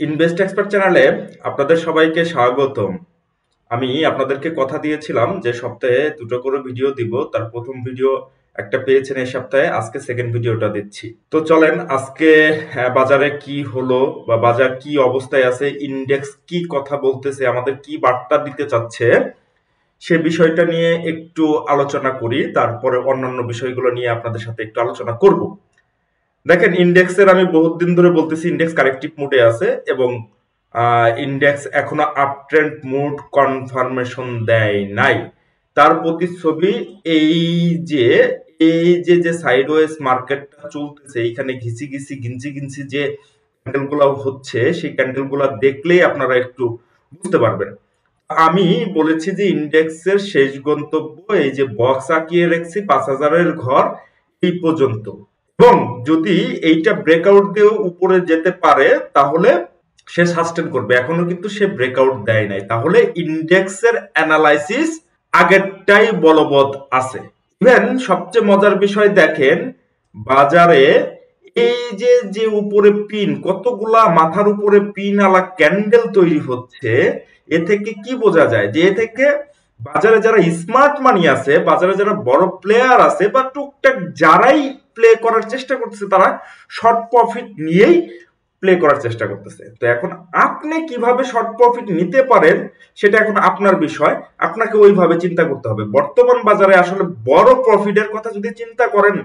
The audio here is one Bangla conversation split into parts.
ইনভেস্ট এক্সপার্ট চ্যানেলে আপনাদের সবাইকে স্বাগতম। আমি আপনাদেরকে কথা দিয়েছিলাম যে সপ্তাহে দুটো করে ভিডিও দিব। তার প্রথম ভিডিও একটা পেয়েছেন এই সপ্তাহে, আজকে সেকেন্ড ভিডিওটা দিচ্ছি। তো চলেন আজকে বাজারে কি হলো বা বাজার কি অবস্থায় আছে, ইন্ডেক্স কি কথা বলতেছে, আমাদের কি বার্তা দিতে চাচ্ছে সে বিষয়টা নিয়ে একটু আলোচনা করি। তারপরে অন্যান্য বিষয়গুলো নিয়ে আপনাদের সাথে একটু আলোচনা করব। দেখেন, ইন্ডেক্সের আমি বহুত দিন ধরে বলতেছি ইন্ডেক্স কারেক্টিভ মুডে আছে এবং ইন্ডেক্স এখনো আপ ট্রেন্ড মুড কনফার্মেশন দেয় নাই। তার প্রতিচ্ছবি এই যে যে সাইডওয়েজ মার্কেটটা চলতেছে, এইখানে ঘিসি ঘিসি গিঞ্জি গিঞ্জি যে ক্যান্ডেলগুলো হচ্ছে, সেই ক্যান্ডেলগুলো দেখলেই আপনারা একটু বুঝতে পারবেন। আমি বলেছি যে ইন্ডেক্সের শেষ গন্তব্য এই যে বক্স আঁকিয়ে রেখেছি 5,000-এর ঘর এই পর্যন্ত, এবং যদি এইটা ব্রেকআউট দিয়ে উপরে যেতে পারে তাহলে সে সাস্টেন করবে। এখনো কিন্তু সে ব্রেকআউট দেয় নাই, তাহলে ইন্ডেক্সের অ্যানালাইসিস আগেরটাই বলবৎ আছে। ইভেন সবচেয়ে মজার বিষয় দেখেন, বাজারে এই যে যে উপরে পিন, কতগুলা মাথার উপরে পিন আলা ক্যান্ডেল তৈরি হচ্ছে, এ থেকে কি বোঝা যায় যে এ থেকে বাজারে যারা স্মার্ট মানি আছে, বাজারে যারা বড় প্লেয়ার আছে বা টুকটাক যারাই প্লে করার চেষ্টা করতেছে, তারা শর্ট প্রফিট নিয়েই প্লে করার চেষ্টা করতেছে। তো এখন আপনি কিভাবে শর্ট প্রফিট নিতে পারেন সেটা এখন আপনার বিষয়, আপনাকে ওইভাবে চিন্তা করতে হবে। বর্তমান বাজারে আসলে বড় প্রফিটের কথা যদি চিন্তা করেন,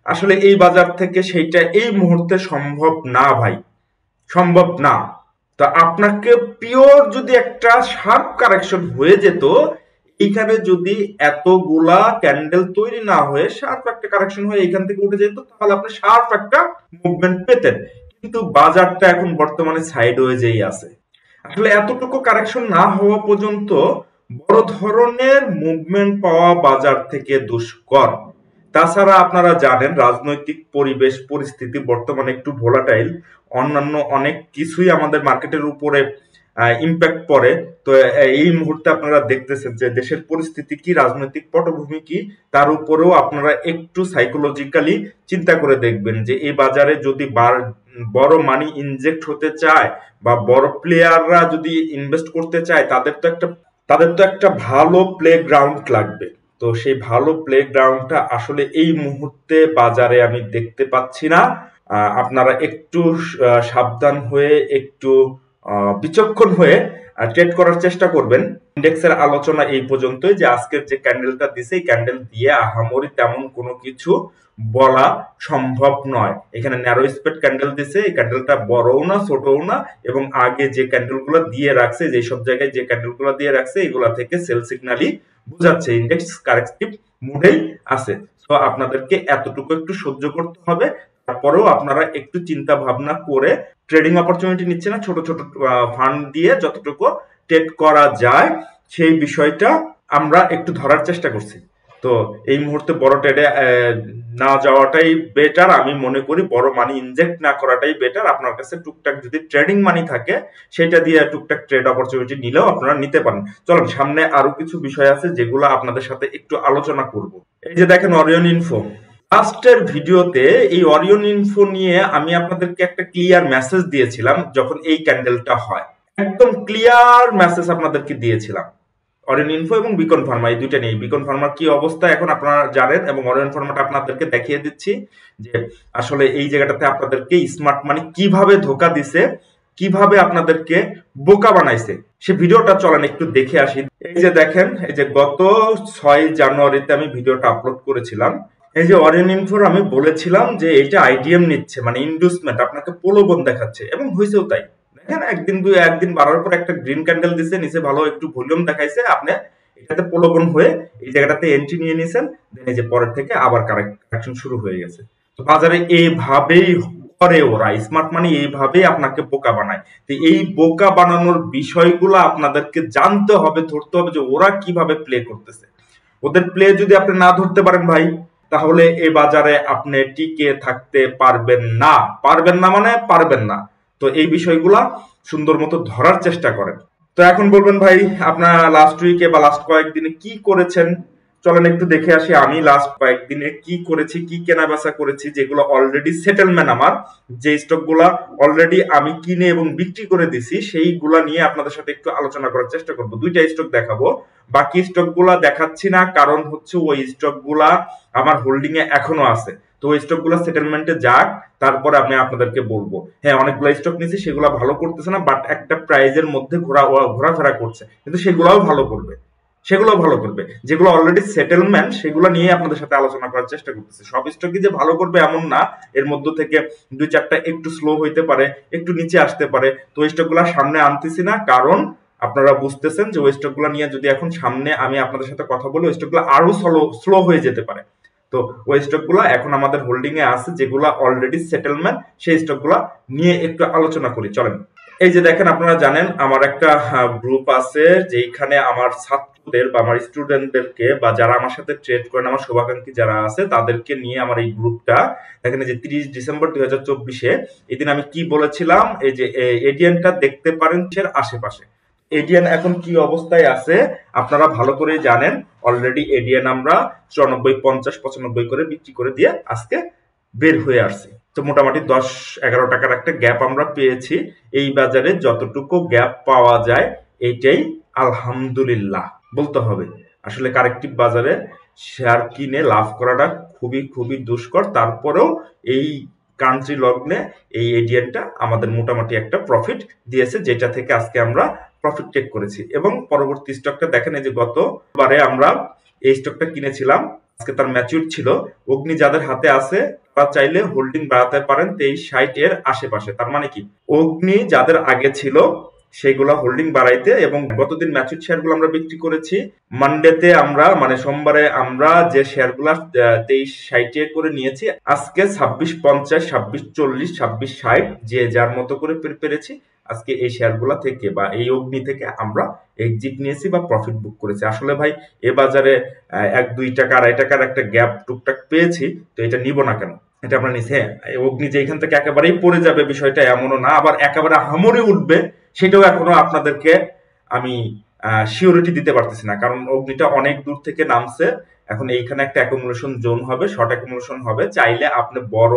আসলে এই বাজার থেকে সেইটা এই মুহূর্তে সম্ভব না ভাই, সম্ভব না। তো আপনাকে পিওর যদি একটা শার্প কারেকশন হয়ে যেত, এইখানে যদি এতগুলা ক্যান্ডেল তৈরি না হয়ে শার্প একটা কারেকশন হয়ে এখান থেকে উঠে যেত, তাহলে আপনি শার্প একটা মুভমেন্ট পেতেন। কিন্তু বাজারটা এখন বর্তমানে সাইডওয়েজেই আছে। আসলে এতটুকু কারেকশন না হওয়া পর্যন্ত বড় ধরনের মুভমেন্ট পাওয়া বাজার থেকে দুষ্কর। তাছাড়া আপনারা জানেন রাজনৈতিক পরিবেশ পরিস্থিতি বর্তমানে একটু ভোলাটাইল, অন্যান্য অনেক কিছুই আমাদের মার্কেটের উপরে ইম্প্যাক্ট পড়ে। তো এই মুহূর্তে আপনারা দেখতেছেন যে দেশের পরিস্থিতি কি, রাজনৈতিক পটভূমি কি, তার উপরেও আপনারা একটু সাইকোলজিক্যালি চিন্তা করে দেখবেন যে এই বাজারে যদি বড় মানি ইনজেক্ট হতে চায় বা বড় প্লেয়াররা যদি ইনভেস্ট করতে চায়, তাদের তো একটা ভালো প্লে গ্রাউন্ড লাগবে। তো সেই ভালো প্লে গ্রাউন্ডটা আসলে এই মুহূর্তে বাজারে আমি দেখতে পাচ্ছি না। আপনারা একটু সাবধান হয়ে, একটু বিচক্ষণ হয়ে ট্রেড করার চেষ্টা করবেন। ইন্ডেক্সের আলোচনা এই পর্যন্তই, যে আজকের যে ক্যান্ডেলটা দিছে এই ক্যান্ডেল দিয়ে আহামরি তেমন কোনো কিছু বলা সম্ভব নয়। এখানে ন্যারো স্পেড ক্যান্ডেল দিছে, এই ক্যান্ডেলটা বড়ও না ছোটও না, এবং আগে যে ক্যান্ডেলগুলো দিয়ে রাখছে, যে সব জায়গায় যে ক্যান্ডেলগুলো দিয়ে রাখছে, এগুলা থেকে সেল সিগন্যালই বোঝাচ্ছে ইন্ডেক্স কারেক্টিভ মুডেই আছে। তো আপনাদেরকে এতটুকু একটু সহ্য করতে হবে। তারপরেও আপনারা একটু চিন্তা ভাবনা করে ট্রেডিং অপরচুনিটি নিচ্ছে না, ছোট ছোট ফান্ড দিয়ে যতটুকু ট্রেড করা যায় সেই বিষয়টা আমরা একটু ধরার চেষ্টা করছি। তো এই মুহূর্তে বড় ট্রেডে না যাওয়াটাই বেটার আমি মনে করি, বড় মানি ইনজেক্ট না করাটাই বেটার। আপনার কাছে টুকটাক যদি ট্রেডিং মানি থাকে, সেটা দিয়ে টুকটাক ট্রেড অপরচুনিটি নিলেও আপনারা নিতে পারেন। চলুন সামনে আরো কিছু বিষয় আছে যেগুলো আপনাদের সাথে একটু আলোচনা করব। এই যে দেখেন অরিয়ন ইনফো, লাস্টের ভিডিওতে এই অরিয়ন ইনফো নিয়ে আমি আপনাদেরকে একটা ক্লিয়ার মেসেজ দিয়েছিলাম। যখন এই ক্যান্ডেলটা হয়, একদম ক্লিয়ার মেসেজ আপনাদেরকে দিয়েছিলাম অরিয়ন ইনফো এবং বিকন ফার্মা, এই দুইটা নিয়ে। বিকন ফার্মার কি অবস্থা এখন আপনারা জানেন, এবং অরিয়ন ফার্মাটা আপনাদেরকে দেখিয়ে দিচ্ছি যে আসলে এই জায়গাটাতে আপনাদেরকে স্মার্ট মানি কিভাবে ধোকা দিছে, কিভাবে আপনাদেরকে বোকা বানাইছে, সে ভিডিওটা চলেন একটু দেখে আসি। এই যে দেখেন, এই যে গত 6 জানুয়ারিতে আমি ভিডিওটা আপলোড করেছিলাম। এই যে অরিয়ন ইনফোর আমি বলেছিলাম যে এটা আইডিএম নিচ্ছে, মানে ইন্ডুসমেন্ট, আপনাকে প্রলোভন দেখাচ্ছে, এবং হয়েছেও তাই। দেখেন একদিন বাড়ার পর একটা গ্রিন ক্যান্ডেল দিছে, নিচে ভালো একটু ভলিউম দেখাইছে, আপনি এটাতে প্রলোভন হয়ে এই জায়গাটাতে এন্ট্রি নিয়ে নিয়েছেন, দেন এই যে পরের থেকে আবার কারেকশন শুরু হয়ে গেছে। তো বাজারে এইভাবেই করে ওরা, স্মার্ট মানি এইভাবেই আপনাকে বোকা বানায়। তো এই বোকা বানানোর বিষয়গুলো আপনাদেরকে জানতে হবে, ধরতে হবে যে ওরা কিভাবে প্লে করতেছে। ওদের প্লে যদি আপনি না ধরতে পারেন ভাই, তাহলে এই বাজারে আপনি টিকে থাকতে পারবেন না। পারবেন না মানে পারবেন না। তো এই বিষয়গুলা সুন্দর মতো ধরার চেষ্টা করেন। তো এখন বলবেন ভাই আপনারা লাস্ট উইকে বা লাস্ট কয়েকদিনে কি করেছেন, চলেন একটু দেখে আসি আমি লাস্ট কয়েকদিনে কি করেছি, কি কেনা বেচা করেছি, যেগুলো অলরেডি সেটেলমেন্ট আমার, যে স্টকগুলা অলরেডি আমি কিনে এবং বিক্রি করে দিছি, সেইগুলা নিয়ে আপনাদের সাথে একটু আলোচনা করার চেষ্টা করব। দুইটা স্টক দেখাবো, বাকি স্টকগুলা দেখাচ্ছি না, কারণ হচ্ছে ওই স্টকগুলা আমার হোল্ডিং এ এখনো আছে। তো ওই স্টকগুলো সেটেলমেন্টে যাক, তারপরে আমি আপনাদেরকে বলবো। হ্যাঁ, অনেকগুলো স্টক নিয়েছি, সেগুলো ভালো করতেছে না, বাট একটা প্রাইজের মধ্যে ঘোরাফেরা করছে, কিন্তু সেগুলোও ভালো করবে, সেগুলো ভালো করবে। যেগুলো অলরেডি সেটেলমেন্ট, সেগুলো নিয়ে আপনাদের সাথে আলোচনা করার চেষ্টা করতেছি। সব স্টকই যে ভালো করবে এমন না, এর মধ্য থেকে দুই চারটা একটু স্লো হইতে পারে, একটু নিচে আসতে পারে। তো ওই স্টকগুলো সামনে আনতেছি না, কারণ আপনারা বুঝতেছেন যে ওই স্টকগুলো নিয়ে যদি এখন সামনে আমি আপনাদের সাথে কথা বলি, ওই স্টকগুলো আরো স্লো হয়ে যেতে পারে। তো ওই স্টকগুলো এখন আমাদের হোল্ডিং এ আছে, যেগুলো অলরেডি সেটেলমেন্ট, সেই স্টকগুলো নিয়ে একটু আলোচনা করি। চলেন, এই যে দেখেন, আপনারা জানেন আমার একটা গ্রুপ আছে, যেখানে আমার ছাত্রদের বা আমার স্টুডেন্টদেরকে বা যারা আমার সাথে ট্রেড করেন, আমার শুভাকাঙ্ক্ষী যারা আছে, তাদেরকে নিয়ে আমার এই গ্রুপটা। দেখেন, এই যে 30 ডিসেম্বর 2024 এই দিন আমি কি বলেছিলাম, এই যে এডিএনটা দেখতে পারেন এর আশেপাশে। এডিএন এখন কি অবস্থায় আছে আপনারা ভালো করে জানেন। অলরেডি এডিএন আমরা 94, 50, 95 করে বিক্রি করে দিয়ে আজকে বের হয়ে আসছি। তো মোটামুটি 10-11 টাকার একটা গ্যাপ আমরা পেয়েছি। এই বাজারে যতটুকু গ্যাপ পাওয়া যায়, এইটাই আলহামদুলিল্লাহ বলতে হবে। আসলে কারেক্টিভ বাজারে শেয়ার কিনে লাভ করাটা খুবই খুবই দুষ্কর। তারপরেও এই কান্ট্রি লগ্নে এই এডিএনটা আমাদের মোটামুটি একটা প্রফিট দিয়েছে, যেটা থেকে আজকে আমরা প্রফিট টেক করেছি। এবং পরবর্তী স্টকটা দেখেন, এই যে গতবারে আমরা এই স্টকটা কিনেছিলাম, আজকে তার ম্যাচিউর ছিল। অগ্নি যাদের হাতে আছে তারা চাইলে হোল্ডিং বাড়াতে পারেন 23-60 এর আশেপাশে। তার মানে কি, অগ্নি যাদের আগে ছিল সেগুলা হোল্ডিং বাড়াইতে, এবং গতদিন ম্যাচিউর শেয়ারগুলো আমরা বিক্রি করেছি। মানডেতে আমরা মানে সোমবারে আমরা যে শেয়ারগুলা 23-60 করে নিয়েছি, আজকে 26-50, 26-40, 26-60 যে যার মতো করে পেরেছি। আজকে এই শেয়ারগুলা থেকে বা এই অগ্নি থেকে আমরা এক্সিট নিয়েছি বা প্রফিট বুক করেছি। আসলে ভাই, এ বাজারে 1-2 টাকা 2.5 টাকার একটা গ্যাপ টুকটাক পেয়েছি, তো এটা নিব না কেন? এটা আমরা নিছি। হ্যাঁ, অগ্নি যে এখান থেকে একেবারেই পড়ে যাবে বিষয়টা এমনও না, আবার একেবারে হামরে উঠবে সেটাও এখনো আপনাদেরকে আমি সিওরিটি দিতে পারতেছি না, কারণ অগ্নিটা অনেক দূর থেকে নামছে। এখন এইখানে একটা অ্যাকুমুলেশন জোন হবে, শর্ট অ্যাকুমুলেশন হবে। চাইলে আপনি বড়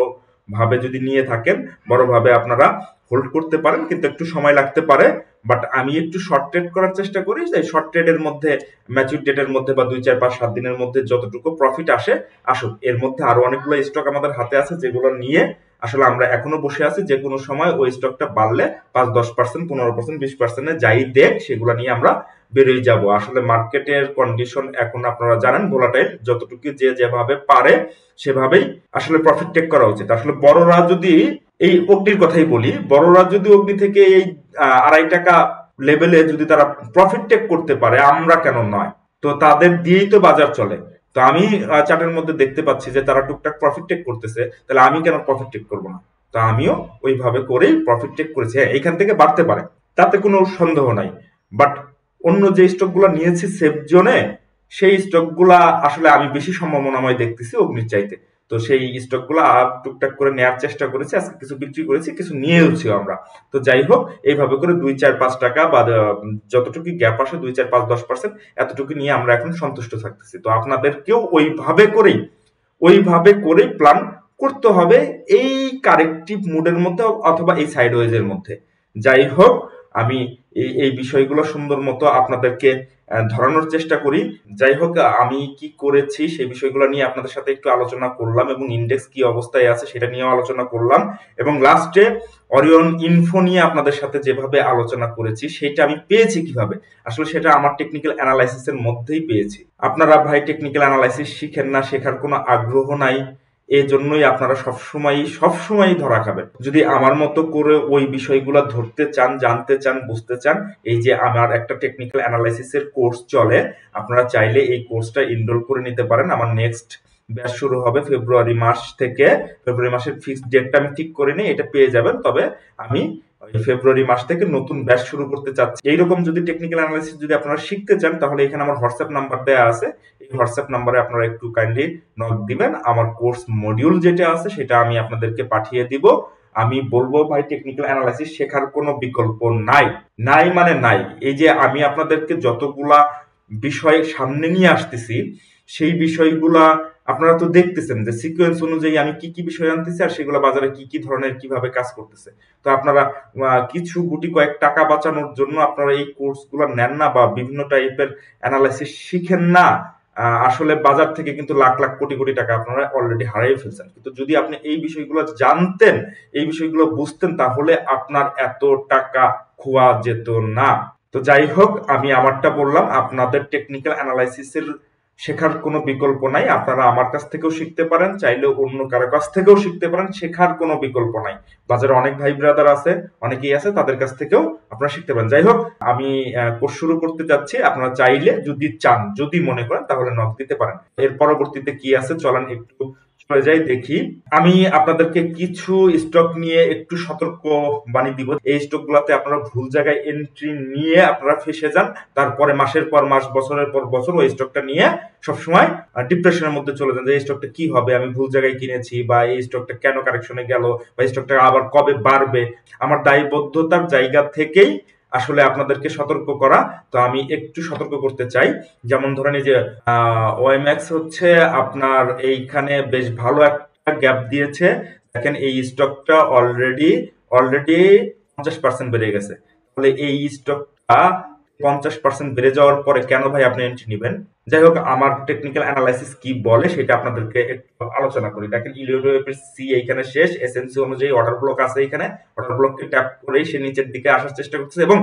ভাবে যদি নিয়ে থাকেন, বড় ভাবে আপনারা হোল্ড করতে পারেন, কিন্তু একটু সময় লাগতে পারে। বাট আমি একটু শর্ট ট্রেড করার চেষ্টা করি, যে শর্ট ট্রেডের মধ্যে ম্যাচুর ডেটের মধ্যে বা 2-4-5-7 দিনের মধ্যে যতটুকু প্রফিট আসে আসুক। এর মধ্যে আরো অনেকগুলো স্টক আমাদের হাতে আছে, যেগুলো নিয়ে আসলে আমরা এখনো বসে আছি। যে কোনো সময় ওই স্টকটা বাড়লে 5-10%, 15%, 20% যাই দেখ, সেগুলো নিয়ে আমরা বেরিয়ে যাব। আসলে মার্কেটের কন্ডিশন এখন আপনারা জানেন ভোলাটাইল, যতটুকু যে যেভাবে পারে সেভাবেই আসলে প্রফিট টেক করা উচিত। আসলে বড়রা যদি, এই অগ্নির কথাই বলি, বড়রা যদি অগ্নি থেকে এই 2.5 টাকা লেভেলে যদি তারা প্রফিট টেক করতে পারে, আমরা কেন নয়? তো তাদের দিয়েই তো বাজার চলে। তো আমি চার্টের মধ্যে দেখতে পাচ্ছি যে তারা টুকটাক প্রফিট টেক করতেছে, তাহলে আমি কেন প্রফিট টেক করবো না? তো আমিও ওইভাবে করেই প্রফিট টেক করেছি। এইখান থেকে বাড়তে পারে, তাতে কোনো সন্দেহ নাই। বাট অন্য যে স্টকগুলো নিয়েছি সেফ জোনে, সেই স্টকগুলা আসলে আমি বেশি সম্ভাবনাময় দেখতেছি অগ্নির চাইতে। তো সেই স্টকগুলো টুকটাক করে নেওয়ার চেষ্টা করেছি, আজকে কিছু বিক্রি করেছি, কিছু নিয়েওছি আমরা। তো যাই হোক, এইভাবে করে 2-4-5 টাকা বা যতটুকু গ্যাপ আসে 2-4-5-10% এতটুকু নিয়ে আমরা এখন সন্তুষ্ট থাকতেছি। তো আপনাদেরকেও ওইভাবে করেই প্ল্যান করতে হবে, এই কারেক্টিভ মুডের মধ্যে অথবা এই সাইডওয়েজের মধ্যে। যাই হোক, আমি এই বিষয়গুলো সুন্দর মতো আপনাদেরকে ধরানোর চেষ্টা করি। যাই হোক, আমি কি করেছি সেই বিষয়গুলো নিয়ে আপনাদের সাথে একটু আলোচনা করলাম, এবং ইন্ডেক্স কি অবস্থায় আছে সেটা নিয়েও আলোচনা করলাম, এবং লাস্টে অরিয়ন ইনফো নিয়ে আপনাদের সাথে যেভাবে আলোচনা করেছি সেটা আমি পেয়েছি কিভাবে, আসলে সেটা আমার টেকনিক্যাল অ্যানালাইসিসের মধ্যেই পেয়েছি। আপনারা ভাই টেকনিক্যাল অ্যানালাইসিস শিখেন না, শেখার কোনো আগ্রহ নাই, এই জন্যই আপনারা সবসময় ধরা খাবেন। যদি আমার মতো করে ওই বিষয়গুলো ধরতে চান, জানতে চান, বুঝতে চান, এই যে আমার একটা টেকনিক্যাল অ্যানালাইসিসের কোর্স চলে, আপনারা চাইলে এই কোর্সটা এনরোল করে নিতে পারেন। আমার নেক্সট ব্যাচ শুরু হবে ফেব্রুয়ারি মাস থেকে। ফেব্রুয়ারি মাসের ফিক্সড ডেটটা আমি ঠিক করে নিই, এটা পেয়ে যাবেন। তবে আমি ফেব্রুয়ারি মাস থেকে নতুন ব্যাচ শুরু করতে চাচ্ছি। এইরকম যদি টেকনিক্যাল অ্যানালাইসিস যদি আপনারা শিখতে চান, তাহলে এখানে আমার হোয়াটসঅ্যাপ নাম্বার দেওয়া আছে। এই হোয়াটসঅ্যাপ নাম্বারে আপনারা একটু কাইন্ডলি নক দিবেন, আমার কোর্স মডিউল যেটা আছে সেটা আমি আপনাদেরকে পাঠিয়ে দিব। আমি বলবো ভাই, টেকনিক্যাল অ্যানালাইসিস শেখার কোনো বিকল্প নাই, নাই। এই যে আমি আপনাদেরকে যতগুলা বিষয় সামনে নিয়ে আসতেছি, সেই বিষয়গুলা আপনারা তো দেখতেছেন যে সিকোয়েন্স অনুযায়ী আমি কি কি বিষয় আনতেছি আর সেগুলো বাজারে কি কি ধরনের কিভাবে কাজ করতেছে। তো আপনারা কিছু গুটি কয়েক টাকা বাঁচানোর জন্য আপনারা এই কোর্সগুলো নেন না বা বিভিন্ন টাইপের অ্যানালাইসিস শিখেন না, আসলে বাজার থেকে কিন্তু লাখ লাখ কোটি কোটি টাকা আপনারা অলরেডি হারিয়ে ফেলছেন। কিন্তু যদি আপনি এই বিষয়গুলো জানতেন, এই বিষয়গুলো বুঝতেন, তাহলে আপনার এত টাকা খোয়া যেত না। তো যাই হোক, আমি আমারটা বললাম, আপনাদের টেকনিক্যাল অ্যানালাইসিসের শেখার কোনো বিকল্প নাই। আপনারা আমার কাছ থেকেও শিখতে পারেন, চাইলে অন্য কারো কাছ থেকেও শিখতে পারেন, শেখার কোনো বিকল্প নাই। বাজারে অনেক ভাই ব্রাদার আছে, অনেকেই আছে, তাদের কাছ থেকেও আপনারা শিখতে পারেন। যাই হোক, আমি কোর্স শুরু করতে যাচ্ছি। আপনারা চাইলে যদি চান, যদি মনে করেন, তাহলে নক দিতে পারেন। এর পরবর্তীতে কি আছে চলেন একটু চলে যাই দেখি। আমি আপনাদেরকে কিছু স্টক নিয়ে একটু সতর্ক বাণী দিব। এই স্টক গুলাতে আপনারা ভুল জায়গায় এন্ট্রি নিয়ে আপনারা ফেসে যান, তারপরে মাসের পর মাস, বছরের পর বছর ওই স্টকটা নিয়ে সবসময় ডিপ্রেশনের মধ্যে চলে যান যে এই স্টকটা কি হবে, আমি ভুল জায়গায় কিনেছি, বা এই স্টকটা কেন কারেকশনে গেল, বা এই স্টকটা আবার কবে বাড়বে। আমার দায়বদ্ধতার জায়গা থেকেই আসলে আপনাদেরকে সতর্ক করা। তো আমি একটু সতর্ক করতে চাই। যেমন ধরেন এই যে ওএমএক্স হচ্ছে আপনার এইখানে বেশ ভালো একটা গ্যাপ দিয়েছে। দেখেন এই স্টকটা অলরেডি 50% বেড়ে গেছে। তাহলে এই স্টকটা 50% বেড়ে যাওয়ার পরে কেন ভাই আপনি এন্ট্রি নেবেন? যাই হোক, আমার টেকনিক্যাল অ্যানালাইসিস কি বলে সেটা আপনাদেরকে একটু আলোচনা করি। দেখেন ইলিওডোয়ের সি এইখানে শেষ, এসএনসি অনুযায়ী অর্ডার ব্লক আছে, এখানে অর্ডার ব্লককে ট্যাপ করেই সে নিচের দিকে আসার চেষ্টা করতেছে। এবং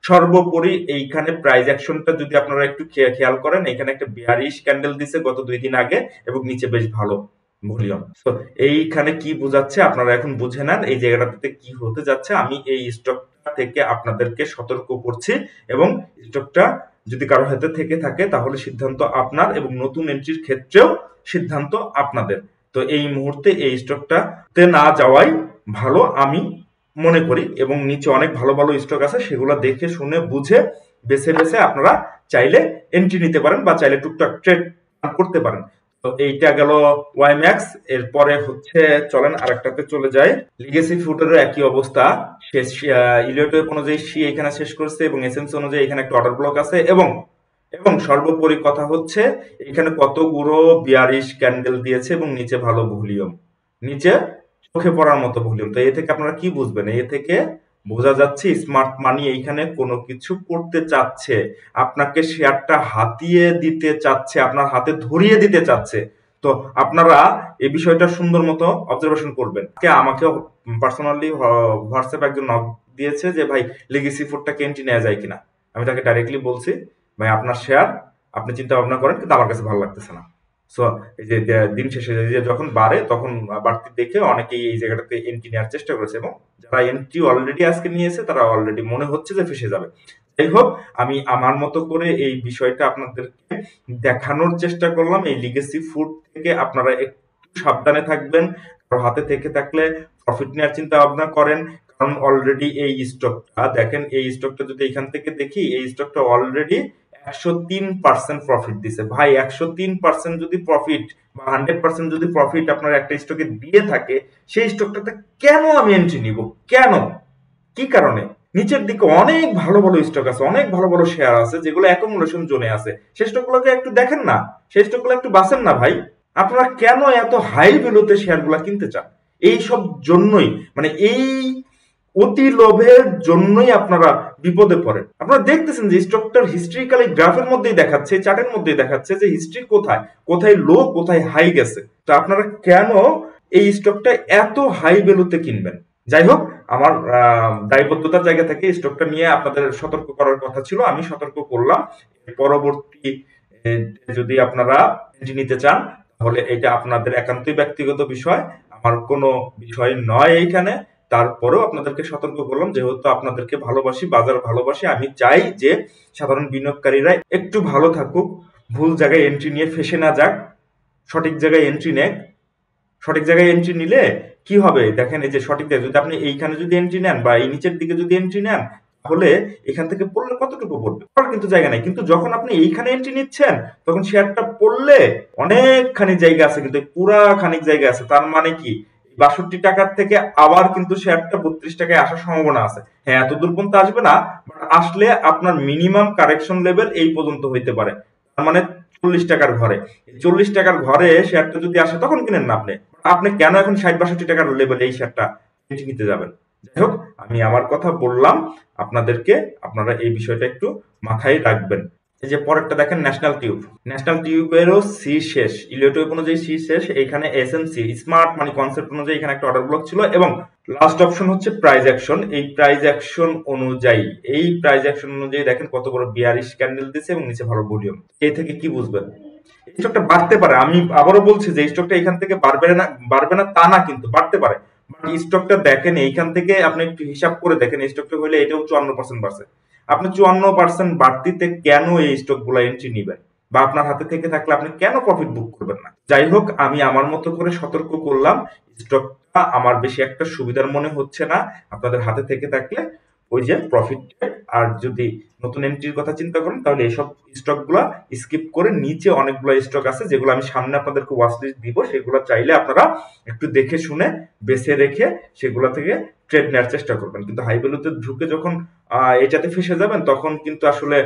সর্বোপরি এইখানে প্রাইস অ্যাকশনটা যদি আপনারা একটু খেয়াল করেন, এখানে একটা বিয়ারিশ ক্যান্ডেল দিছে গত 2 দিন আগে, এবং নিচে বেশ ভালো ভলিউম। তো এইখানে কি বোঝাচ্ছে আপনারা এখন বুঝে নেন এই জায়গাটাতে কি হতে যাচ্ছে। আমি এই স্টকটা থেকে আপনাদেরকে সতর্ক করছি, এবং স্টকটা যদি কারো হাতে থেকে থাকে তাহলে সিদ্ধান্ত আপনার, এবং নতুন এন্ট্রির ক্ষেত্রেও সিদ্ধান্ত আপনাদের। তো এই মুহূর্তে এই স্টকটাতে না যাওয়াই ভালো আমি মনে করি, এবং নিচে অনেক ভালো ভালো স্টক আছে, সেগুলো দেখে শুনে বুঝে বেছে বেছে আপনারা চাইলে এন্ট্রি নিতে পারেন, বা চাইলে টুকটাক ট্রেড করতে পারেন। তো এইটা গেল ওয়াইম্যাক্স। এরপরে হচ্ছে চলেন আরেকটাতে চলে যায়। লিগেসি ফুডেরও একই অবস্থা, শেষ ইলিওটওয়েব অনুযায়ী সি এখানে শেষ করছে, এবং এসএনসি অনুযায়ী এখানে একটা অর্ডার ব্লক আছে, এবং সর্বোপরি কথা হচ্ছে এখানে কতগুলো বিয়ারিশ ক্যান্ডেল দিয়েছে, এবং নিচে ভালো ভলিউম, নিচে চোখে পড়ার মতো ভলিউম। তো এ থেকে আপনারা কি বুঝবেন? এ থেকে বোঝা যাচ্ছে স্মার্ট মানি এইখানে কোনো কিছু করতে চাচ্ছে, আপনাকে শেয়ারটা হাতিয়ে দিতে চাচ্ছে, আপনার হাতে ধরিয়ে দিতে চাচ্ছে। তো আপনারা এই বিষয়টা সুন্দর মতো অবজারভেশন করবেন। আমাকে পার্সোনালি হোয়াটসঅ্যাপ একজন নক দিয়েছে যে ভাই লেগেসি ফুডটাকে এন্ট্রি নেওয়া যায় কিনা। আমি তাকে ডাইরেক্টলি বলছি ভাই আপনার শেয়ার আপনি চিন্তা ভাবনা করেন, কিন্তু আমার কাছে ভালো লাগতেছে না। সো এই যে দিন শেষে যে যখন বাড়ে তখন বাড়তি দেখে অনেকেই এই জায়গাটাতে এন্ট্রি নেওয়ার চেষ্টা করেছে, এবং যারা এন্ট্রি অলরেডি আজকে নিয়েছে তারা অলরেডি মনে হচ্ছে যে ফেসে যাবে। যাই হোক, আমি আমার মতো করে এই বিষয়টা আপনাদেরকে দেখানোর চেষ্টা করলাম। এই লিগেসি ফুড থেকে আপনারা একটু সাবধানে থাকবেন, হাতে থেকে থাকলে প্রফিট নেওয়ার চিন্তা ভাবনা করেন। কারণ অলরেডি এই স্টকটা দেখেন, এই স্টকটা যদি এখান থেকে দেখি, এই স্টকটা অলরেডি 103% প্রফিট দিছে। ভাই 103% যদি প্রফিট বা 100% যদি প্রফিট আপনার একটা স্টকে দিয়ে থাকে, সেই স্টকটাতে কেন আমি এন্ট্রি নিব? কেন? কি কারণে? নিচের দিকে অনেক ভালো ভালো স্টক আছে, অনেক ভালো ভালো শেয়ার আছে যেগুলো অ্যাকুমুলেশন জোনে আছে। সেই স্টকগুলোকে একটু দেখেন না, সেই স্টকগুলো একটু বাঁচেন না ভাই। আপনারা কেন এত হাই ভ্যালুতে শেয়ারগুলো কিনতে চান? এই সব জন্যই, মানে এই অতি লোভের জন্যই আপনারা বিপদে পড়েন। আপনারা দেখতেছেন যে স্টকটার হিস্ট্রিক্যালি গ্রাফের মধ্যেই দেখাচ্ছে, চার্টের মধ্যেই দেখাচ্ছে যে হিস্ট্রি কোথায় কোথায় লো, কোথায় হাই গেছে। তো আপনারা কেন এই স্টকটা এত হাই ভ্যালুতে কিনবেন? যাই হোক, আমার দায়বদ্ধতার জায়গা থেকে স্টকটা নিয়ে আপনাদের সতর্ক করার কথা ছিল, আমি সতর্ক করলাম। পরবর্তী যদি আপনারা নিতে চান তাহলে এটা আপনাদের একান্তই ব্যক্তিগত বিষয়, আমার কোনো বিষয় নয় এইখানে। তারপরেও আপনাদেরকে সতর্ক করলাম, যেহেতু আপনাদেরকে ভালোবাসি, বাজার ভালোবাসি, আমি চাই যে সাধারণ বিনিয়োগকারীরা একটু ভালো থাকুক, ভুল জায়গায় এন্ট্রি নিয়ে ফেসে না যাক, সঠিক জায়গায় এন্ট্রি নেক। সঠিক জায়গায় এন্ট্রি নিলে কি হবে দেখেন, এই যে সঠিক জায়গায় যদি আপনি এইখানে যদি এন্ট্রি নেন বা এই নিচের দিকে যদি এন্ট্রি নেন, তাহলে এখান থেকে পড়লে কতটুকু পড়বে? কিন্তু জায়গা নাই। কিন্তু যখন আপনি এইখানে এন্ট্রি নিচ্ছেন তখন শেয়ারটা পড়লে অনেকখানি জায়গা আছে, কিন্তু পুরা খানিক জায়গা আছে। তার মানে কি 62 টাকার থেকে আবার কিন্তু শেয়ারটা 32 টাকায় আসার সম্ভাবনা আছে। হ্যাঁ, এত দূর পর্যন্ত আসবে না, বাট আসলে আপনার মিনিমাম কারেকশন লেভেল এই পর্যন্ত হইতে পারে। তার মানে 40 টাকার ঘরে। 40 টাকার ঘরে শেয়ারটা যদি আসে তখন কিনেন না আপনি। আপনি কেন এখন 60-62 টাকার লেভেলে এই শেয়ারটা নিতে যাবেন? যাই হোক, আমি আমার কথা বললাম আপনাদেরকে, আপনারা এই বিষয়টা একটু মাথায় রাখবেন। এই যে পরেরটা দেখেন, ন্যাশনাল টিউব। ন্যাশনাল টিউবেরও সি শেষ, ইলিয়ট ওয়েব অনুযায়ী সি শেষ, এখানে এসএমসি স্মার্ট মানি কনসেপ্ট অনুযায়ী এখানে একটা অর্ডার ব্লক ছিল, এবং লাস্ট অপশন হচ্ছে প্রাইস অ্যাকশন। এই প্রাইস অ্যাকশন অনুযায়ী দেখেন কত বড় বিয়ারিশ ক্যান্ডেল দিচ্ছে এবং নিচে ভালো ভলিউম। এই থেকে কি বুঝবেন? এই স্টকটা বাড়তে পারে, আমি আবারও বলছি যে স্টকটা এখান থেকে বাড়বে না তা না, কিন্তু বাড়তে পারে। বাট স্টকটা দেখেন এইখান থেকে আপনি একটু হিসাব করে দেখেন, এই স্টকটা হইলে এটাও 54% বাড়ছে। আপনি 54% বাড়তিতে কেন এই স্টক গুলা এন্ট্রি নিবেন, বা আপনার হাতে থেকে থাকলে আপনি কেন প্রফিট বুক করবেন না? যাই হোক, আমি আমার মতো করে সতর্ক করলাম, স্টকটা আমার বেশি একটা সুবিধার মনে হচ্ছে না। আপনাদের হাতে থেকে থাকলে ওই যে প্রফিট, আর যদি নতুন এন্ট্রির কথা চিন্তা করেন তাহলে এইসব স্টক গুলা স্কিপ করে নিচে অনেকগুলো স্টক আছে যেগুলো আমি সামনে আপনাদেরকে ওয়াচ লিস্ট দিব, সেগুলো চাইলে আপনারা একটু দেখে শুনে বেছে রেখে সেগুলো থেকে ট্রেড নেওয়ার চেষ্টা করবেন। কিন্তু হাই ভ্যালুতে ঢুকে যখন এটাতে ফেসে যাবেন তখন কিন্তু আসলে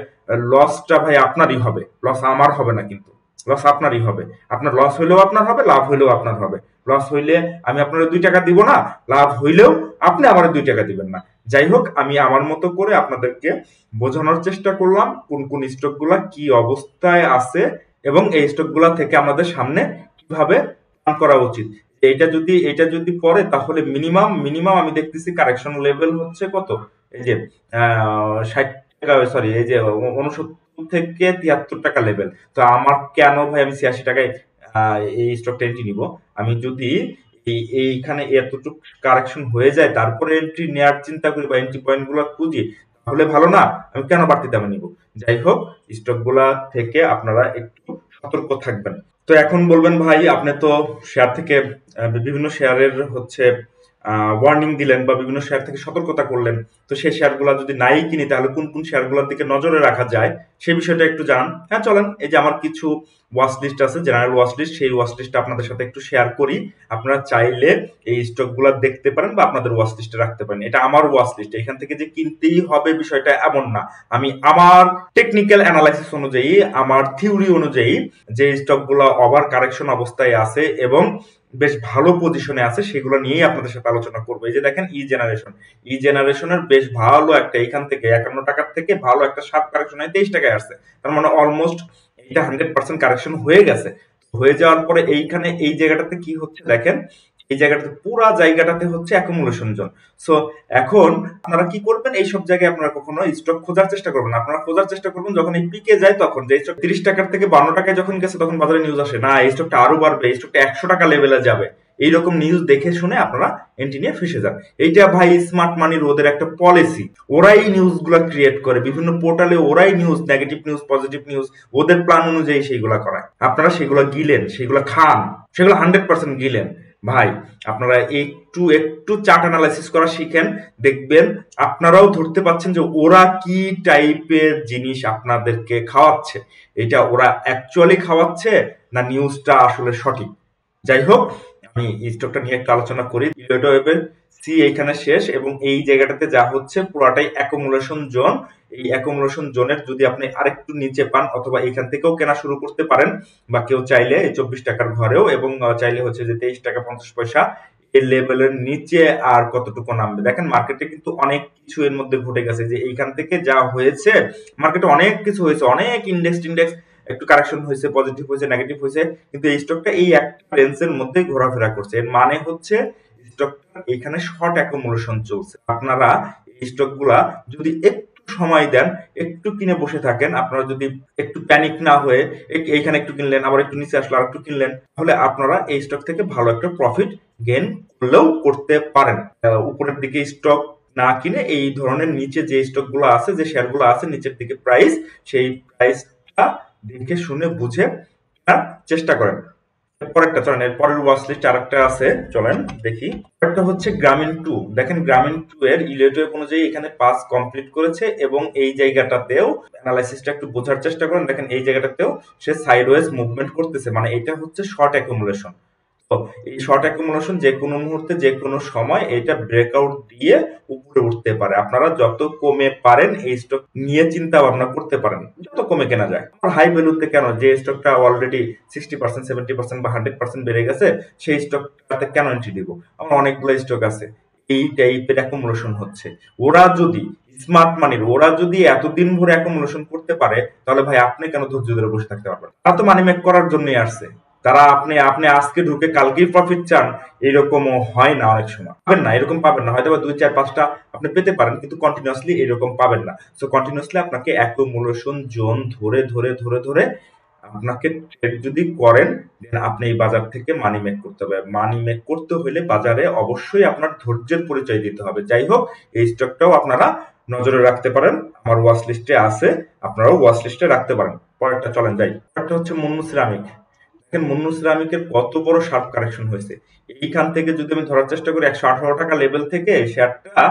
লসটা ভাই আপনারই হবে, লস আমার হবে না, কিন্তু লস আপনারই হবে। আপনার লস হইলেও আপনার হবে, লাভ হইলেও আপনার হবে। লস হইলে আমি আপনার 2 টাকা দিব না, লাভ হইলেও আপনি আমার 2 টাকা দিবেন না। যাই হোক, আমি আমার মতো করে আপনাদেরকে বোঝানোর চেষ্টা করলাম কোন কোন স্টক গুলা কি অবস্থায় আছে এবং এই স্টক গুলা থেকে আমাদের সামনে কিভাবে প্ল্যান করা উচিত। এটা যদি পড়ে তাহলে মিনিমাম আমি দেখতেছি কারেকশন লেভেল হচ্ছে কত, এই যে 60 টাকা, সরি এই যে 69 থেকে 73 টাকা লেভেল। তো আমার কেন ভাই আমি 86 টাকায় এই স্টকটা এন্ট্রি নিব? আমি যদি এইখানে এতটুকু কারেকশন হয়ে যায় তারপরে এন্ট্রি নেওয়ার চিন্তা করি বা এন্ট্রি পয়েন্ট গুলো খুঁজি, তাহলে ভালো না? আমি কেন বাড়তি দামে নিব? যাই হোক, স্টক গুলা থেকে আপনারা একটু সতর্ক থাকবেন। তো এখন বলবেন ভাই আপনি তো শেয়ার থেকে বিভিন্ন শেয়ারের হচ্ছে ওয়ার্নিং দিলেন বা বিভিন্ন শেয়ার থেকে সতর্কতা করলেন, তো সেই শেয়ারগুলো যদি নাই কিনি তাহলে কোন কোন শেয়ারগুলোর দিকে নজরে রাখা যায় সেই বিষয়টা একটু জানান। হ্যাঁ চলেন, এই যে আমার কিছু ওয়াচ লিস্ট আছে, জেনারেল ওয়াচ লিস্ট, সেই ওয়াচ লিস্টটা আপনাদের সাথে একটু শেয়ার করি। আপনারা চাইলে এই স্টকগুলো দেখতে পারেন বা আপনাদের ওয়াচ লিস্টে রাখতে পারেন। এটা আমার ওয়াচ লিস্ট, এখান থেকে যে কিনতেই হবে বিষয়টা এমন না। আমি আমার টেকনিক্যাল অ্যানালাইসিস অনুযায়ী, আমার থিওরি অনুযায়ী যে স্টকগুলো ওভার কারেকশন অবস্থায় আছে এবং বেশ ভালো পজিশনে আছে সেগুলো নিয়েই আপনাদের সাথে আলোচনা করবো। এই যে দেখেন ই জেনারেশনের বেশ ভালো একটা, এখান থেকে 51 টাকার থেকে ভালো একটা শার্প কারেকশন হয় 23 টাকায় আসছে। তার মানে অলমোস্ট এটা 100% কারেকশন হয়ে গেছে। হয়ে যাওয়ার পরে এইখানে এই জায়গাটাতে কি হচ্ছে দেখেন, এই জায়গাটাতে পুরা জায়গাটাতে হচ্ছে অ্যাকুমুলেশন জোন। সো এখন আপনারা কি করবেন, এইসব জায়গায় আপনারা কখনো স্টক খোঁজার চেষ্টা করবেন, আপনারা খোঁজার চেষ্টা করবেন যখন এই পিকে যায় তখন। যে স্টক 30 টাকার থেকে 52 টাকায় যখন গেছে তখন বাজারে নিউজ আসে না এই স্টকটা আরো বাড়বে, এই স্টকটা 100 টাকা লেভেলে যাবে, এইরকম নিউজ দেখে শুনে আপনারা এন্ট্রি নিয়ে ফেসে যান। এইটা ভাই স্মার্ট মানির ওদের একটা পলিসি, ওরাই নিউজ গুলা ক্রিয়েট করে, বিভিন্ন পোর্টালে ওরাই news, negative news positive news ওদের প্ল্যান অনুযায়ী সেইগুলা করায়। আপনারা সেগুলা গিলেন, সেগুলা খান, সেগুলো 100% গিলেন। ভাই আপনারা একটু একটু চার্ট অ্যানালাইসিস করা শিখেন, দেখবেন আপনারাও ধরতে পাচ্ছেন যে ওরা কি টাইপের জিনিস আপনাদেরকে খাওয়াচ্ছে, এটা ওরা অ্যাকচুয়ালি খাওয়াচ্ছে না নিউজটা আসলে সঠিক। যাই হোক, আমি স্টকটা নিয়ে একটু আলোচনা করি। ওয়েবের সি এইখানে শেষ এবং এই জায়গাটাতে যা হচ্ছে পুরাটাই অ্যাকুমুলেশন জোন। এই অ্যাকুমুলেশন জোনের যদি আপনি আরেকটু নিচে পান অথবা এখান থেকেও কেনা শুরু করতে পারেন, বা কেউ চাইলে 24 টাকার ঘরেও, এবং চাইলে হচ্ছে যে 23 টাকা 50 পয়সা এই লেভেলের নিচে আর কতটুকু নামবে। দেখেন মার্কেটে কিন্তু অনেক কিছু এর মধ্যে ঘটে গেছে, যে এইখান থেকে যা হয়েছে মার্কেটে অনেক কিছু হয়েছে, অনেক ইন্ডেক্স একটু কারেকশন হয়েছে, পজিটিভ হয়েছে, নেগেটিভ হয়েছে, কিন্তু এই স্টকটা এই একটা রেঞ্জের মধ্যে ঘোরাফেরা করছে। এর মানে হচ্ছে স্টকটা এখানে শর্ট অ্যাকুমুলেশন চলছে। আপনারা এই স্টকগুলা যদি একটু সময় দেন, একটু কিনে বসে থাকেন, আপনারা যদি একটু প্যানিক না হয়ে এইখানে একটু কিনলেন, আবার একটু নিচে আসলে আর একটু কিনলেন, তাহলে আপনারা এই স্টক থেকে ভালো একটা প্রফিট গেইন করলেও করতে পারেন। উপরের দিকে স্টক না কিনে এই ধরনের নিচে যে স্টক গুলো আছে, যে শেয়ার গুলো আছে নিচের দিকে প্রাইস, সেই প্রাইসটা দেখে শুনে বুঝে চেষ্টা করেন। পরেরটা চলেন, এর পরের ওয়াচ লিস্ট আরেকটা আছে, চলেন দেখি। একটা হচ্ছে গ্রামীণ 2। দেখেন গ্রামীণ 2 এর ইলেকট্রিক অনুযায়ী এখানে পাস কমপ্লিট করেছে এবং এই জায়গাটাতেও অ্যানালাইসিসটা একটু বোঝার চেষ্টা করেন। দেখেন এই জায়গাটাতেও সে সাইডওয়েজ মুভমেন্ট করতেছে, মানে এটা হচ্ছে শর্ট অ্যাকুমুলেশন। তো এই শর্ট অ্যাকুমুলেশন যে কোনো মুহূর্তে যে কোনো সময় এটা ব্রেকআউট দিয়ে উপরে উঠতে পারে। আপনারা যত কমে পারেন এই স্টক নিয়ে চিন্তা ভাবনা করতে পারেন, যত কমে কেনা যায়। আর হাই ভ্যালুতে কেন, যে স্টকটা অলরেডি 60%, 70% বা 100% বেড়ে গেছে, সেই স্টকটাতে কেন এন্ট্রি দিব? আমার অনেকগুলো স্টক আছে এই টাইপের অ্যাকুমুলেশন হচ্ছে। ওরা যদি স্মার্ট মানির, ওরা যদি এতদিন ভরে অ্যাকুমুলেশন করতে পারে, তাহলে ভাই আপনি কেন ধৈর্য ধরে বসে থাকতে পারবেন? তারা তো মানি মেক করার জন্যই আসছে। তারা আপনি আপনি আজকে ঢুকে কালকেই প্রফিট চান, এরকমও হয় না। অনেক সময় পাবেন না, এরকম পাবেন না, হয়তো 2, 4, 5টা আপনি পেতে পারেন, কিন্তু কন্টিনিউয়াসলি এরকম পাবেন না। সো কন্টিনিউয়াসলি আপনাকে অ্যাকুমুলেশন জোন ধরে ধরে ধরে ধরে আপনাকে ট্রেড যদি করেন, দেন আপনি এই বাজার থেকে মানি মেক করতে হবে। মানি মেক করতে হলে বাজারে অবশ্যই আপনার ধৈর্যের পরিচয় দিতে হবে। যাই হোক, এই স্টকটাও আপনারা নজরে রাখতে পারেন, আমার ওয়াচ লিস্টে আছে, আপনারাও ওয়াচ লিস্টে রাখতে পারেন। পরেরটা চলেন যাই। পরেরটা হচ্ছে মুন্নু সিরামিক। দেখেন মুন্নু সিরামিকের কত বড় শার্প কারেকশন হয়েছে। এইখান থেকে যদি আমি ধরার চেষ্টা করি 118 টাকা লেভেল থেকে শেয়ারটা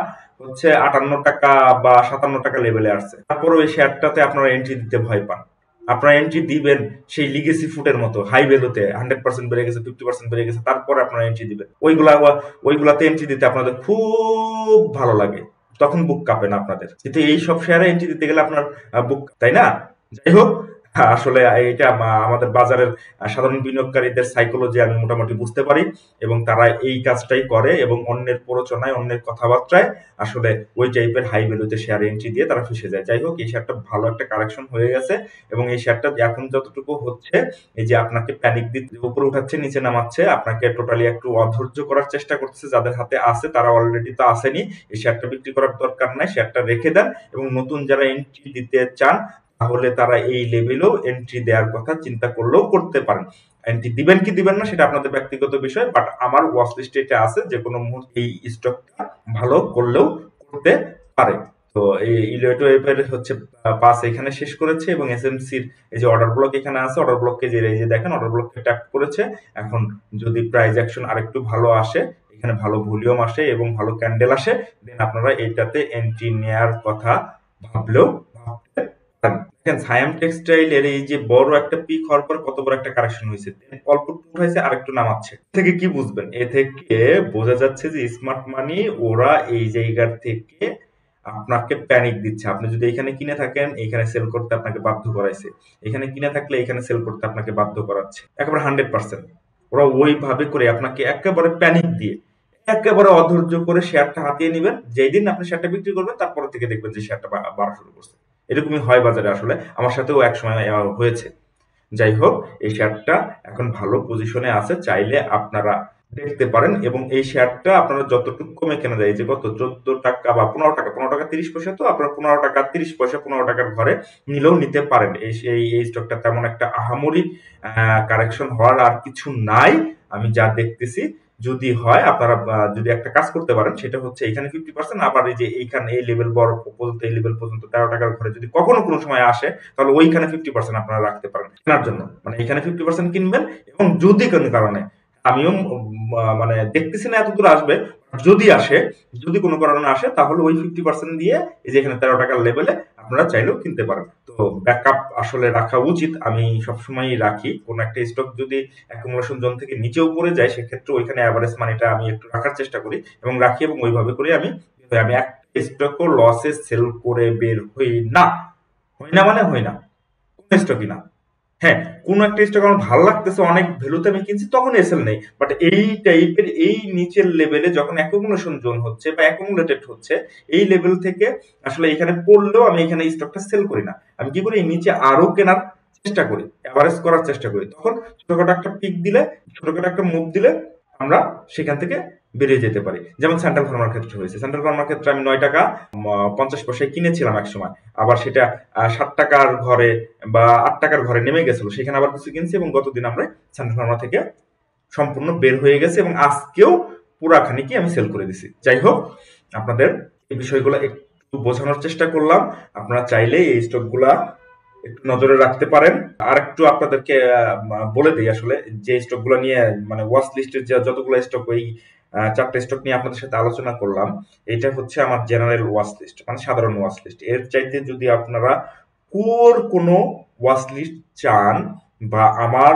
হচ্ছে 58 টাকা বা 57 টাকা লেভেলে আসছে। তারপরেও এই শেয়ারটাতে আপনারা এন্ট্রি দিতে ভয় পান। আপনারা এন্ট্রি দিবেন সেই লিগেসি ফুডের মতো হাই ভ্যালুতে, 100% বেড়ে গেছে, 50% বেড়ে গেছে, তারপরে আপনারা এন্ট্রি দিবেন। ওইগুলাতে এন্ট্রি দিতে আপনাদের খুব ভালো লাগে, তখন বুক কাঁপে না আপনাদের। কিন্তু এই সব শেয়ারে এন্ট্রি দিতে গেলে আপনার বুক, তাই না? যাই হোক, আসলে এটা আমাদের বাজারের সাধারণ বিনিয়োগকারীদের সাইকোলজি আমি মোটামুটি বুঝতে পারি, এবং তারা এই কাজটাই করে, এবং অন্যের প্ররোচনায়, অন্যের কথাবার্তায় আসলে ওই টাইপের হাই ভ্যালুতে শেয়ার এন্ট্রি দিয়ে তারা ফেসে যায়। যাই হোক, এই শেয়ারটা ভালো একটা কারেকশন হয়ে গেছে, এবং এই শেয়ারটা এখন যতটুকু হচ্ছে, এই যে আপনাকে প্যানিক দিতে উপরে উঠাচ্ছে নিচে নামাচ্ছে, আপনাকে টোটালি একটু অধৈর্য করার চেষ্টা করতেছে। যাদের হাতে আছে তারা অলরেডি তো আসেনি, এই শেয়ারটা বিক্রি করার দরকার নাই, শেয়ারটা রেখে দেন, এবং নতুন যারা এন্ট্রি দিতে চান তাহলে তারা এই লেভেলেও এন্ট্রি দেওয়ার কথা চিন্তা করলেও করতে পারেন। এন্ট্রি দিবেন কি দিবেন না সেটা আপনাদের ব্যক্তিগত বিষয়, বাট আমার ওয়াচ লিস্টে এটা আছে, যে কোনো মুহূর্তে এই স্টকটা ভালো করলেও করতে পারে। তো এই ইলিয়টো এর হচ্ছে 5 এখানে শেষ করেছে, এবং এসএমসির এই যে অর্ডার ব্লক এখানে আছে, অর্ডার ব্লককে যে এই যে দেখেন অর্ডার ব্লককে ট্যাপ করেছে। এখন যদি প্রাইস অ্যাকশন আরেকটু ভালো আসে, এখানে ভালো ভলিউম আসে এবং ভালো ক্যান্ডেল আসে, দেন আপনারা এইটাতে এন্ট্রি নেয়ার কথা ভাবলেও ভাবতে পারেন। দেখেন সায়াম টেক্সটাইল এর এই যে বড় একটা পিক হওয়ার পর কত বড় একটা কারেকশন হয়েছে, অল্প একটু উঠাইছে আর একটু নামাচ্ছে। থেকে কি বুঝবেন? এ থেকে বোঝা যাচ্ছে যে স্মার্ট মানি ওরা এই জায়গার থেকে আপনাকে প্যানিক দিচ্ছে। আপনি যদি এখানে কিনে থাকেন, এখানে সেল করতে আপনাকে বাধ্য করাইছে, এখানে কিনে থাকলে এখানে সেল করতে আপনাকে বাধ্য করাচ্ছে, একেবারে 100%। ওরা ওইভাবে করে আপনাকে একেবারে প্যানিক দিয়ে একেবারে অধৈর্য করে শেয়ারটা হাতিয়ে নেবেন। যেই দিন আপনি শেয়ারটা বিক্রি করবেন, তারপর থেকে দেখবেন যে শেয়ারটা বাড়া শুরু করছে। এরকমই হয় বাজারে, আসলে আমার সাথেও এক সময় হয়েছে। যাই হোক, এই শেয়ারটা এখন ভালো পজিশনে আছে, চাইলে আপনারা দেখতে পারেন, এবং এই শেয়ারটা আপনারা যতটুকু কমে কেনা যায়, যে কত 14 টাকা বা 15 টাকা, 15 টাকা 30 পয়সা, তো আপনারা 15 টাকা 30 পয়সা, 15 টাকার ঘরে নিলেও নিতে পারেন। এই স্টকটা তেমন একটা আহামরি কারেকশন হওয়ার আর কিছু নাই আমি যা দেখতেছি। যদি হয়, আপনারা যদি একটা কাজ করতে পারেন, সেটা হচ্ছে এখানে 50%, আবার এই যে এইখানে এই লেভেল বড় পর্যন্ত, এই লেভেল পর্যন্ত 13 টাকার ঘরে যদি কখনো কোনো সময় আসে, তাহলে ওইখানে 50% আপনারা রাখতে পারেন কেনার জন্য। মানে এখানে 50% কিনবেন, এবং যদি কোনো কারণে, আমিও মানে দেখতেছি না এতদূর আসবে, যদি আসে, যদি কোনো কারণে আসে, তাহলে ওই 50% দিয়ে এই যে এখানে 13 টাকার লেভেলে আপনারা চাইলেও কিনতে পারেন। তো ব্যাকআপ আসলে রাখা উচিত, আমি সবসময়ই রাখি। কোনো একটা স্টক যদি অ্যাকুমুলেশন জোন থেকে নিচেও পড়ে যায়, সেক্ষেত্রে ওইখানে অ্যাভারেজ মানিটা আমি একটু রাখার চেষ্টা করি এবং রাখি, এবং ওইভাবে করে আমি একটা স্টকও লসে সেল করে বের হই না। হই না মানে হই না, কোন স্টকই না। হ্যাঁ, কোন একটা স্টক আমার ভালো লাগতেছে, অনেক ভ্যালুতে আমি কিনছি, তখন এসএল নেই। বাট এই টাইপের এই নিচের লেভেলে যখন অ্যাকুমুলেশন জোন হচ্ছে বা অ্যাকুমুলেটেড হচ্ছে, এই লেভেল থেকে আসলে এখানে পড়লেও আমি এখানে স্টকটা সেল করি না। আমি কি করি, এই নিচে আরো কেনার চেষ্টা করি, অ্যাভারেজ করার চেষ্টা করি। তখন ছোটখাটো একটা পিক দিলে, ছোটখাটো একটা মুভ দিলে আমরা সেখান থেকে বেরিয়ে যেতে পারি। যেমন সেন্ট্রাল ফার্মার ক্ষেত্রে হয়েছে। সেন্ট্রাল ফার্মার ক্ষেত্রে আমি 9 টাকা 50 পয়সায় কিনেছিলাম এক সময়, আবার সেটা 7 টাকার ঘরে বা 8 টাকার ঘরে নেমে গেছিল, সেখানে আবার কিছু কিনছি, এবং গতদিন আমরা সেন্ট্রাল ফার্মা থেকে সম্পূর্ণ বের হয়ে গেছে, এবং আজকেও পুরাখানি কি আমি সেল করে দিছি। যাই হোক, আপনাদের এই বিষয়গুলো একটু বোঝানোর চেষ্টা করলাম। আপনারা চাইলে এই স্টকগুলা একটু নজরে রাখতে পারেন। আর একটু আপনাদেরকে বলে দিই, আসলে যে স্টকগুলো নিয়ে মানে ওয়াচ লিস্টের যে যতগুলো স্টক, ওই 4টা স্টক নিয়ে আপনাদের সাথে আলোচনা করলাম, এটা হচ্ছে আমার জেনারেল ওয়াচ লিস্ট, মানে সাধারণ ওয়াচ লিস্ট। এর চাইতে যদি আপনারা কোর কোনো ওয়াচ লিস্ট চান, বা আমার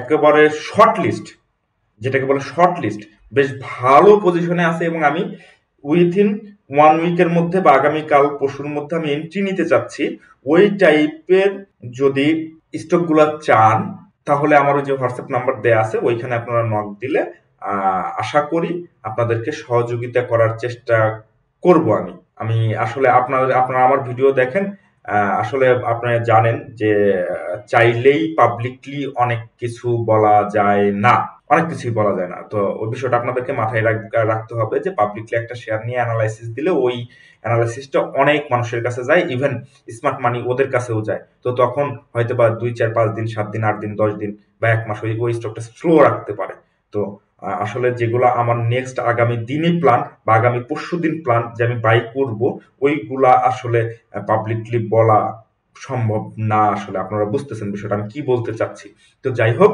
একেবারে শর্ট লিস্ট, যেটাকে বলে শর্ট লিস্ট, বেশ ভালো পজিশনে আছে এবং আমি উইথিন 1 উইকের মধ্যে বা আগামীকাল পরশুর মধ্যে আমি এন্ট্রি নিতে চাচ্ছি। ওই টাইপের যদি স্টকগুলো চান তাহলে আমার ওই যে হোয়াটসঅ্যাপ নাম্বার দেয়া আছে, ওইখানে আপনারা নক দিলে আশা করি আপনাদেরকে সহযোগিতা করার চেষ্টা করব। আমি আসলে আপনারা আমার ভিডিও দেখেন, আসলে আপনারা জানেন যে চাইলেই পাবলিকলি অনেক কিছু বলা যায় না, অনেক কিছুই বলা যায় না। তো ওই বিষয়টা আপনাদেরকে মাথায় রাখতে হবে যে পাবলিকলি একটা শেয়ার নিয়ে অ্যানালাইসিস দিলে ওই অ্যানালাইসিসটা অনেক মানুষের কাছে যায়, ইভেন স্মার্ট মানি ওদের কাছেও যায়। তো তখন হয়তো বা 2 4 5 দিন 7 দিন 8 দিন 10 দিন বা 1 মাস ওই স্টকটা স্লো রাখতে পারে। তো আসলে যেগুলো আমার নেক্সট আগামী দিনই প্ল্যান বা আগামী পরশু দিন প্ল্যান যে আমি বাই করব, ওইগুলা আসলে পাবলিকলি বলা সম্ভব না। আসলে আপনারা বুঝতেছেন বিষয়টা আমি কি বলতে চাচ্ছি। তো যাই হোক,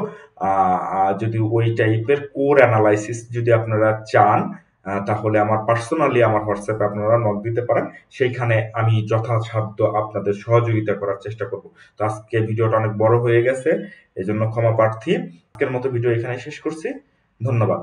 যদি ওই টাইপের কোর অ্যানালাইসিস যদি আপনারা চান তাহলে আমার পার্সোনালি আমার হোয়াটসঅ্যাপে আপনারা নক দিতে পারেন, সেইখানে আমি যথাসাধ্য আপনাদের সহযোগিতা করার চেষ্টা করব। তো আজকে ভিডিওটা অনেক বড় হয়ে গেছে, এই জন্য ক্ষমা প্রার্থী। আজকের মতো ভিডিও এখানে শেষ করছি। ধন্যবাদ।